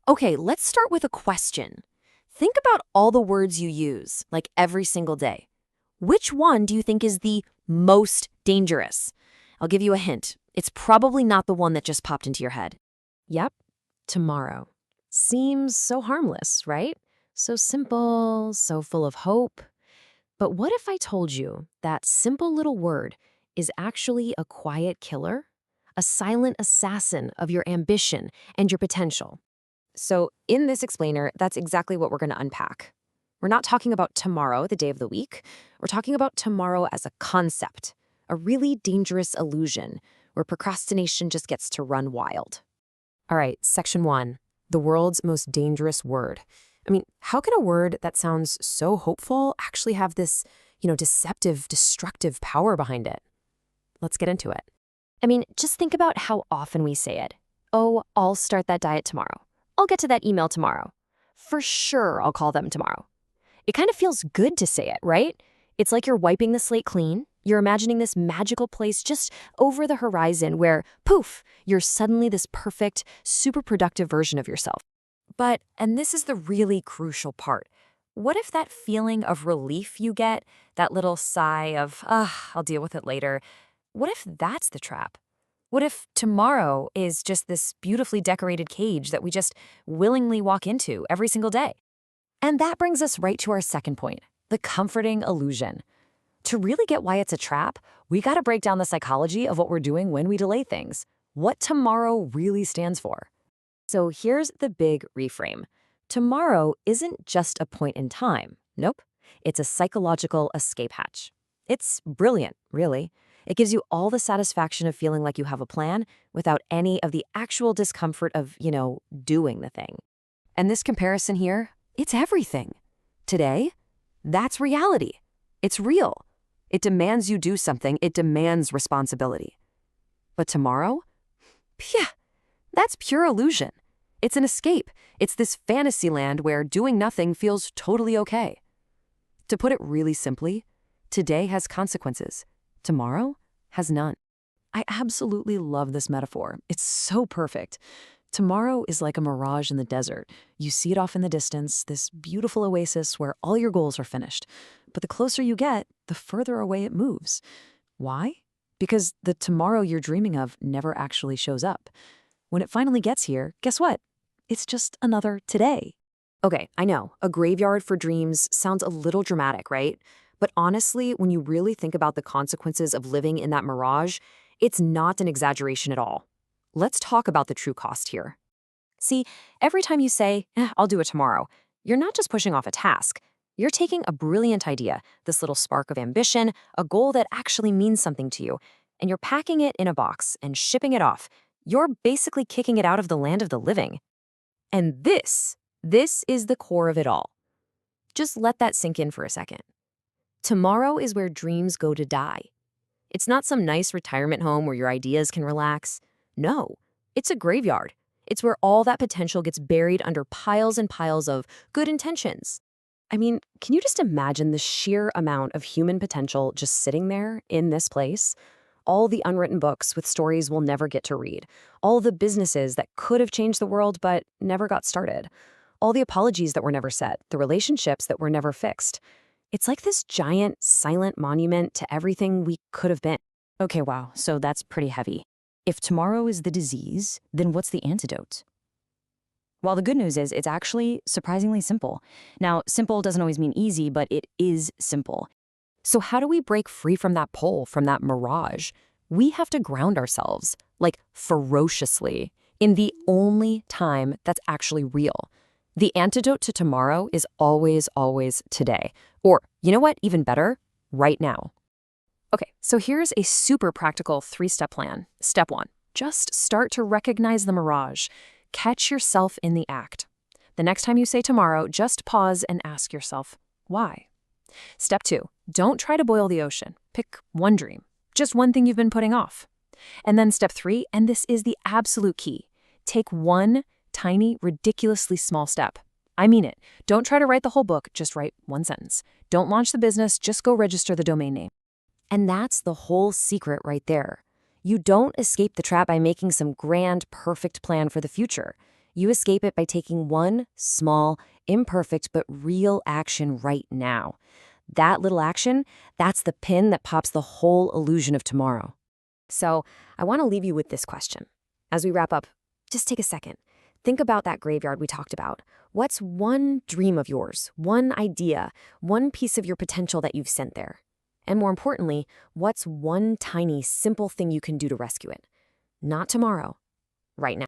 Okay, let's start with a question. Think about all the words you use, like every single day. Which one do you think is the most dangerous? I'll give you a hint. It's probably not the one that just popped into your head. Yep, tomorrow. Seems so harmless, right? So simple, so full of hope. But what if I told you that simple little word is actually a quiet killer? A silent assassin of your ambition and your potential? So in this explainer, that's exactly what we're going to unpack. We're not talking about tomorrow, the day of the week. We're talking about tomorrow as a concept, a really dangerous illusion where procrastination just gets to run wild. All right, section 1, the world's most dangerous word. I mean, how can a word that sounds so hopeful actually have this, deceptive, destructive power behind it? Let's get into it. I mean, just think about how often we say it. Oh, I'll start that diet tomorrow. I'll get to that email tomorrow. For sure, I'll call them tomorrow. It kind of feels good to say it, right? It's like you're wiping the slate clean. You're imagining this magical place just over the horizon where, poof, you're suddenly this perfect, super productive version of yourself. But, and this is the really crucial part, what if that feeling of relief you get, that little sigh of, I'll deal with it later, what if that's the trap? What if tomorrow is just this beautifully decorated cage that we just willingly walk into every single day? And that brings us right to our second point, the comforting illusion. To really get why it's a trap, we got to break down the psychology of what we're doing when we delay things, what tomorrow really stands for. So here's the big reframe. Tomorrow isn't just a point in time. Nope. It's a psychological escape hatch. It's brilliant, really. It gives you all the satisfaction of feeling like you have a plan without any of the actual discomfort of, doing the thing. And this comparison here, it's everything. Today, that's reality. It's real. It demands you do something. It demands responsibility. But tomorrow? Yeah, that's pure illusion. It's an escape. It's this fantasy land where doing nothing feels totally okay. To put it really simply, today has consequences. Tomorrow has none. I absolutely love this metaphor. It's so perfect. Tomorrow is like a mirage in the desert. You see it off in the distance, this beautiful oasis where all your goals are finished. But the closer you get, the further away it moves. Why? Because the tomorrow you're dreaming of never actually shows up. When it finally gets here, guess what? It's just another today. Okay, I know, a graveyard for dreams sounds a little dramatic, right? But honestly, when you really think about the consequences of living in that mirage, it's not an exaggeration at all. Let's talk about the true cost here. See, every time you say, I'll do it tomorrow, you're not just pushing off a task. You're taking a brilliant idea, this little spark of ambition, a goal that actually means something to you, and you're packing it in a box and shipping it off. You're basically kicking it out of the land of the living. And this is the core of it all. Just let that sink in for a second. Tomorrow is where dreams go to die. It's not some nice retirement home where your ideas can relax. No, it's a graveyard. It's where all that potential gets buried under piles and piles of good intentions. I mean, can you just imagine the sheer amount of human potential just sitting there in this place? All the unwritten books with stories we'll never get to read. All the businesses that could have changed the world but never got started. All the apologies that were never said, the relationships that were never fixed. It's like this giant, silent monument to everything we could have been. Okay, wow, so that's pretty heavy. If tomorrow is the disease, then what's the antidote? Well, the good news is it's actually surprisingly simple. Now, simple doesn't always mean easy, but it is simple. So how do we break free from that pull, from that mirage? We have to ground ourselves, like ferociously, in the only time that's actually real. The antidote to tomorrow is always, always today. Or, you know what, even better, right now. Okay, so here's a super practical 3-step plan. Step 1, just start to recognize the mirage. Catch yourself in the act. The next time you say tomorrow, just pause and ask yourself, why? Step 2, don't try to boil the ocean. Pick one dream, just one thing you've been putting off. And then step 3, and this is the absolute key, take one tiny, ridiculously small step. I mean it. Don't try to write the whole book, just write one sentence. Don't launch the business, just go register the domain name. And that's the whole secret right there. You don't escape the trap by making some grand, perfect plan for the future. You escape it by taking one small, imperfect, but real action right now. That little action, that's the pin that pops the whole illusion of tomorrow. So, I want to leave you with this question. As we wrap up, just take a second. Think about that graveyard we talked about. What's one dream of yours, one idea, one piece of your potential that you've sent there? And more importantly, what's one tiny, simple thing you can do to rescue it? Not tomorrow, right now.